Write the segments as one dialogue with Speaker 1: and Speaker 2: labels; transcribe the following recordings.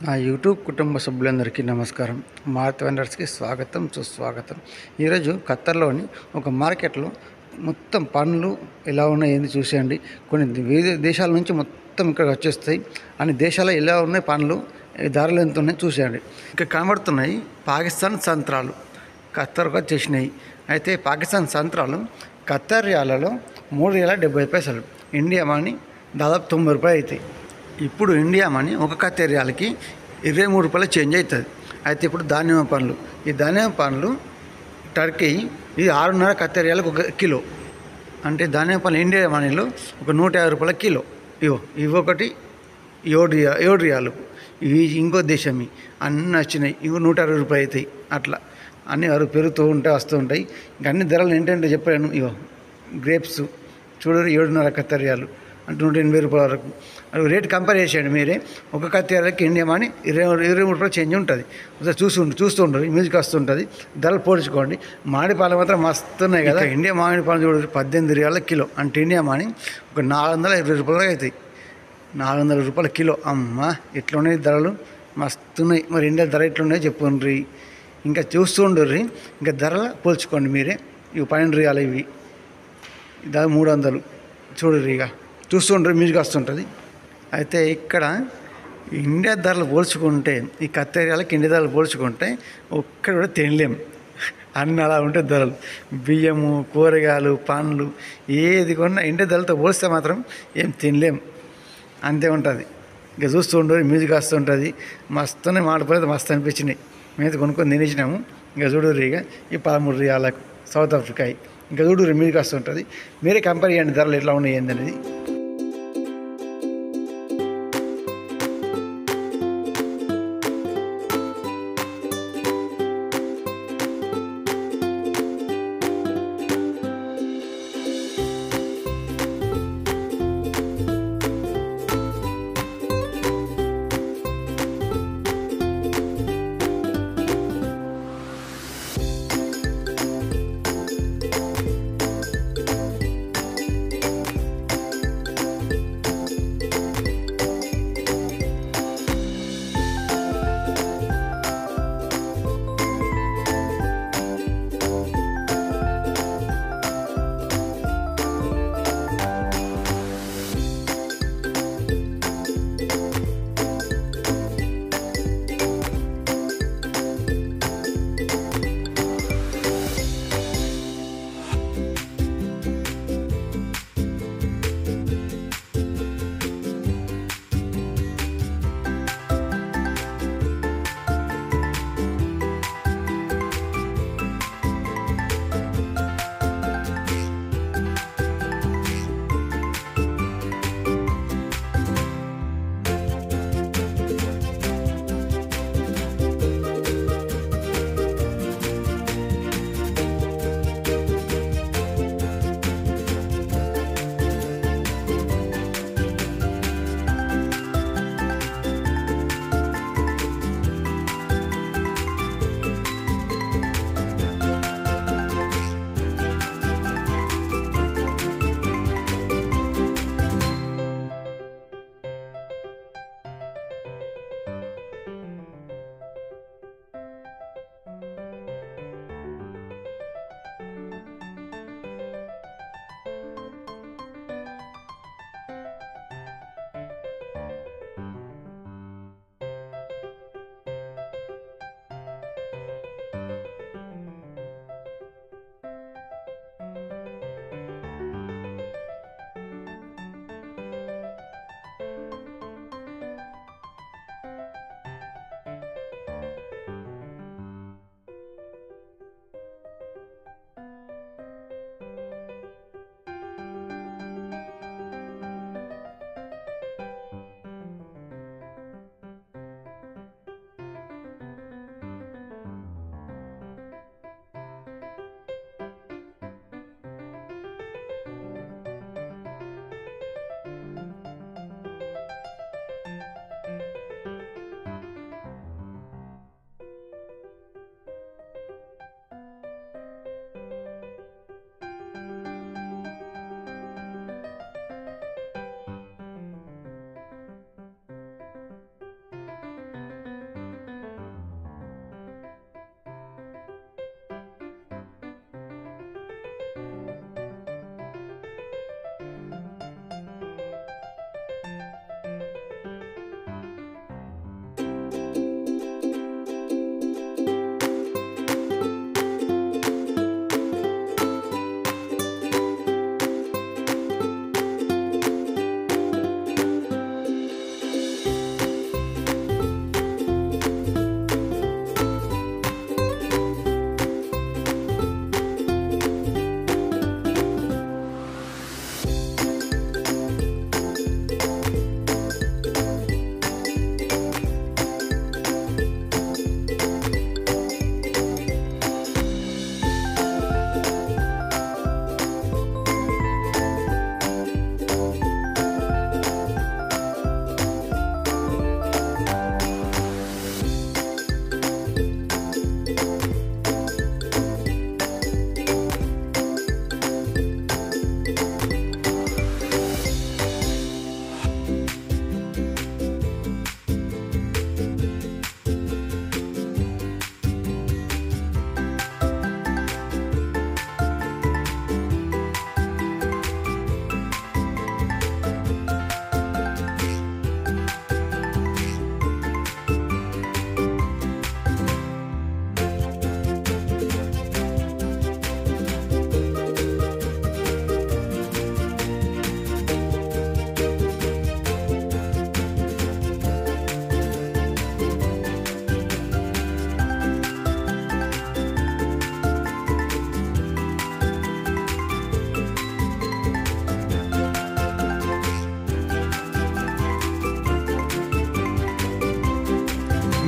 Speaker 1: నా యూట్యూబ్ కుటుంబ సభ్యులందరికీ నమస్కారం. మారుతి వెండర్స్కి స్వాగతం, సుస్వాగతం. ఈరోజు ఖత్తర్లోని ఒక మార్కెట్లో మొత్తం పనులు ఎలా ఉన్నాయి ఏంది చూసేయండి. కొన్ని వివిధ దేశాల నుంచి మొత్తం ఇక్కడ వచ్చేస్తాయి. అన్ని దేశాల్లో ఎలా ఉన్నాయి పనులు, ధరలు ఎంత ఉన్నాయి చూసేయండి. ఇక్కడ కనబడుతున్నాయి పాకిస్తాన్ సంత్రాలు ఖత్తర్కి వచ్చేసినాయి. అయితే పాకిస్తాన్ సంత్రాలు ఖత్తర్ రియాలలో ₹3.70, ఇండియా మనీ దాదాపు ₹90 అవుతాయి. ఇప్పుడు ఇండియా మనీ ఒక ఖత్తర్ రియాల్కి ₹23 చేంజ్ అవుతుంది. అయితే ఇప్పుడు దానిమ్మ పండ్లు, ఈ దానిమ్మ పండ్లు టర్కీ ఇది 6.5 ఖత్తర్ రియాలకు ఒక కిలో. అంటే దానిమ్మ పండ్లు ఇండియా మనీలో ఒక ₹150 కిలో. ఇవి ఒకటి 7 రియాలు. ఇవి ఇంకో దేశం అన్నీ వచ్చినాయి. ఇవి ₹160 అవుతాయి. అట్లా అన్నీ పెరుగుతూ ఉంటాయి, వస్తూ ఉంటాయి. ఇంక అన్ని ధరలు ఏంటంటే చెప్పాను. గ్రేప్స్ చూడరు 7.5 ఖత్తర్ రియాలు అంటే ₹180 వరకు. అది రేట్ కంపేర్ చేసేయండి మీరే. ఒక ఖత్తర్ రియాలకి ఇండియా మనీ ₹23 చేంజ్ ఉంటుంది. చూస్తూ ఉంటారు, మ్యూజిక్ వస్తుంటుంది. ధరలు పోల్చుకోండి. మామిడి పాలు మాత్రం మస్తున్నాయి కదా. ఇండియా మామిడి పాలు చూడండి ₹18 కిలో. అంటే ఇండియా మనీ ఒక ₹420 అవుతాయి. ₹400 కిలో. అమ్మ ఎట్లున్నాయి ధరలు, మస్తున్నాయి. మరి ఇండియా ధర ఎట్లున్నాయో చెప్పుండ్రి. ఇంకా చూస్తూ ఉండర్రి. ఇంకా ధరలు పోల్చుకోండి మీరే. ఇవి ₹12 ఇవి దాదాపు 300 చూడరు. ఇక చూస్తుంటారు, మ్యూజిక్ వస్తుంటుంది. అయితే ఇక్కడ ఇండియా ధరలు పోల్చుకుంటే, ఈ ఖత్తర్ రియాలకి ఇండియా ధరలు పోల్చుకుంటే ఒక్కడ కూడా తినలేం. అన్నీ అలా ఉంటాయి ధరలు. బియ్యము, కూరగాయలు, పండ్లు ఏది కొన్నా ఇండియా ధరలతో పోలిస్తే మాత్రం ఏం తినలేం. అంతే ఉంటుంది. ఇక చూస్తూ ఉండరు, మ్యూజిక్ వస్తుంటుంది. మస్తునే మాడిపోలేదు, మస్తు అనిపించినాయి. మేమైతే కొనుక్కొని తినేసినాము. ఇంకా చూడరు. ఇక ఈ ₹13 సౌత్ ఆఫ్రికా. ఇంకా చూడరు, మ్యూజిక్ వస్తుంటుంది. మీరే కంపేర్ చేయండి ధరలు ఎట్లా ఉన్నాయి ఏందనేది.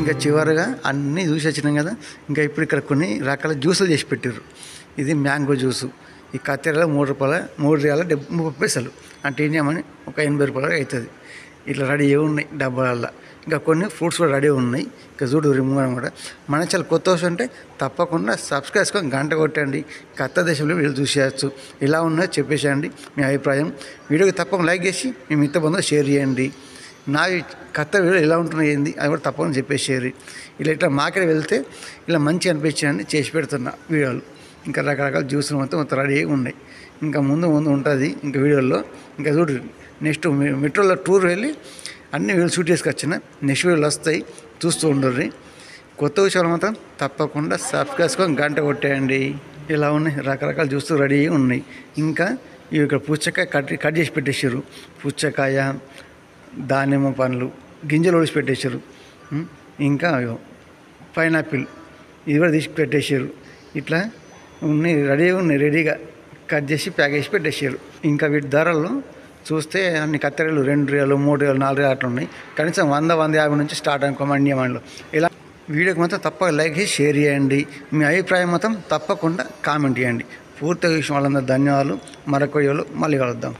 Speaker 1: ఇంకా చివరిగా అన్నీ చూసి వచ్చినాం కదా. ఇంకా ఇప్పుడు ఇక్కడ కొన్ని రకాల జ్యూసులు చేసి పెట్టారు. ఇది మ్యాంగో జ్యూసు. ఈ కత్తెరలో ₹3 30 పైసలు అంటే ఏం చేయమని ఒక ₹80 అవుతుంది. ఇట్లా రెడీ ఉన్నాయి డబ్బాలల్లో. ఇంకా కొన్ని ఫ్రూట్స్ కూడా రెడీ ఉన్నాయి. ఇంకా చూడు రిమూవ్ కూడా. మన చాలా కొత్త వస్తు అంటే తప్పకుండా సబ్స్క్రైబ్ చేసుకొని గంట కొట్టండి. కొత్త దేశంలో వీడియోలు చూసేయచ్చు. ఇలా ఉన్నదో చెప్పేసేయండి మీ అభిప్రాయం. వీడియోకి తప్పకుండా లైక్ చేసి మీ మిత్ర బంధువులు షేర్ చేయండి. నా కొత్త వీడియో ఎలా ఉంటున్నాయి ఏంది అది కూడా తప్పకుండా చెప్పేసేయాలి. ఇట్లా మార్కెట్ వెళ్తే ఇలా మంచి అనిపించాయని చేసి పెడుతున్నా వీడియోలు. ఇంకా రకరకాల జ్యూసులు మొత్తం రెడీ ఉన్నాయి. ఇంకా ముందు ఉంటుంది ఇంకా వీడియోల్లో. ఇంకా చూడు నెక్స్ట్ మెట్రోలో టూర్ వెళ్ళి అన్ని వీడియోలు షూట్ చేసుకొచ్చిన. నెక్స్ట్ వీడియోలు వస్తాయి, చూస్తూ ఉండరు. కొత్త విషయాలు మాత్రం తప్పకుండా సబ్స్క్రైబ్ చేసుకొని గంట కొట్టేయండి. ఇలా ఉన్నాయి రకరకాల జ్యూసులు రెడీ ఉన్నాయి. ఇంకా ఇవి ఇక్కడ పుచ్చకాయ కట్ చేసి పెట్టేసారు. పుచ్చకాయ, దానిమ్మ పండ్లు గింజలు ఒడిసి పెట్టేశారు. ఇంకా పైనాపిల్ ఇది కూడా తీసి పెట్టేశారు. ఇట్లా ఉన్నాయి రెడీగా కట్ చేసి ప్యాక్ చేసి పెట్టేశారు. ఇంకా వీటి ధరలు చూస్తే అన్ని కత్తెరలు ₹2, ₹3, ₹4 అట్లా ఉన్నాయి. కనీసం 100, 150 నుంచి స్టార్ట్ అనుకోమండి డిమాండ్లు. ఇలా వీడియోకి మాత్రం తప్పక లైక్ చేసి షేర్ చేయండి. మీ అభిప్రాయం మాత్రం తప్పకుండా కామెంట్ చేయండి. పూర్తి విషయం వాళ్ళందరూ ధన్యవాదాలు. మరొక వీడియోలో మళ్ళీ కలుద్దాం.